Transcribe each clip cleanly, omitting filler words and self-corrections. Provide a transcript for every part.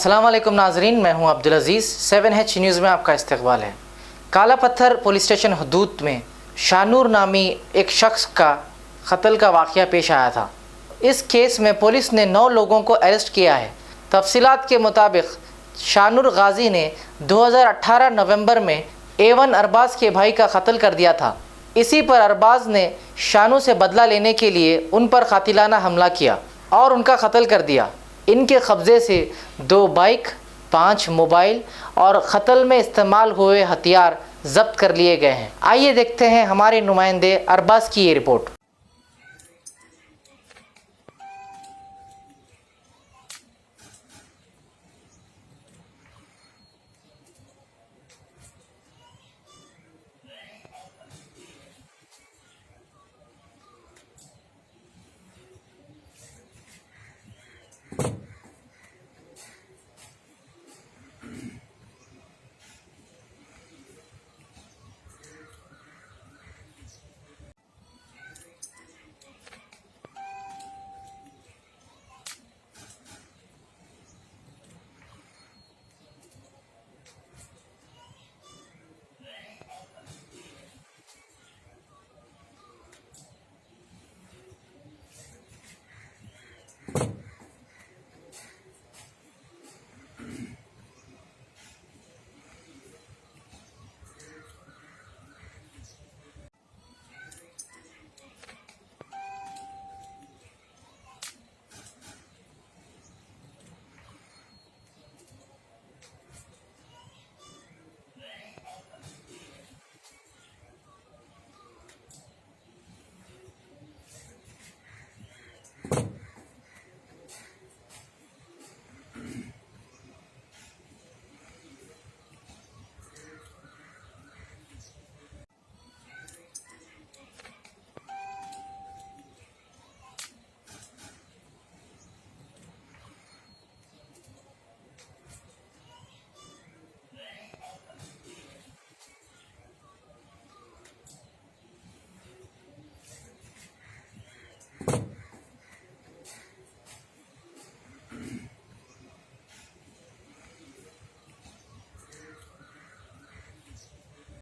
अस्सलाम वालेकुम नाजरीन, मैं हूं अब्दुल अजीज़। 7H न्यूज़ में आपका इस्तकबाल है। काला पत्थर पुलिस स्टेशन हदूद में शानूर नामी एक शख्स का कत्ल का वाक़या पेश आया था। इस केस में पुलिस ने 9 लोगों को अरेस्ट किया है। तफसीलात के मुताबिक शानूर गाजी ने 2018 नवंबर में A1 अरबाज़ के भाई का कत्ल कर दिया था। इसी पर अरबाज़ ने शानू से बदला लेने के लिए उन पर कातिलाना हमला किया और उनका कत्ल कर दिया। इनके कब्ज़े से 2 बाइक, 5 मोबाइल और कत्ल में इस्तेमाल हुए हथियार जब्त कर लिए गए हैं। आइए देखते हैं हमारे नुमाइंदे अरबाज़ की ये रिपोर्ट।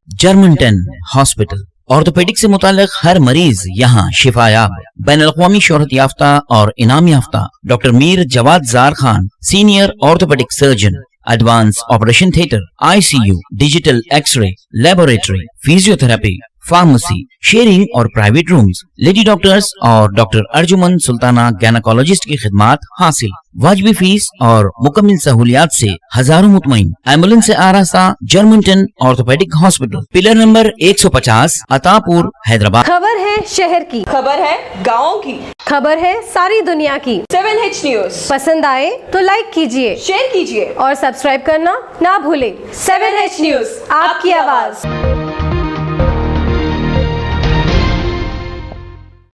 जर्मनटन हॉस्पिटल ऑर्थोपेडिक से मुताल्लिक हर मरीज यहाँ शिफायाब। बैनुल-अक़वामी शोहरत याफ्ता और इनाम याफ्ता doctor Mir Jawad Jar Khan, senior orthopaedic surgeon, advance operation theatre, ICU, digital x-ray, laboratory, physiotherapy, pharmacy, sharing और प्राइवेट रूम्स, लेडी डॉक्टर्स और डॉक्टर अर्जुमन सुल्ताना गायनेकोलॉजिस्ट की खिदमात हासिल। वाजिबी फीस और मुकम्मल सहूलियात से हजारों मुतमईन। एम्बुलेंस से आरास्ता जर्मनटन orthopaedic hospital, pillar number 150, Attapur, Hyderabad. खबर है शहर की, खबर है गाँव की, खबर है सारी दुनिया की। 7H न्यूज़ पसंद आए तो लाइक कीजिए, शेयर कीजिए और सब्सक्राइब करना ना भूले। 7H न्यूज़, आपकी आवाज।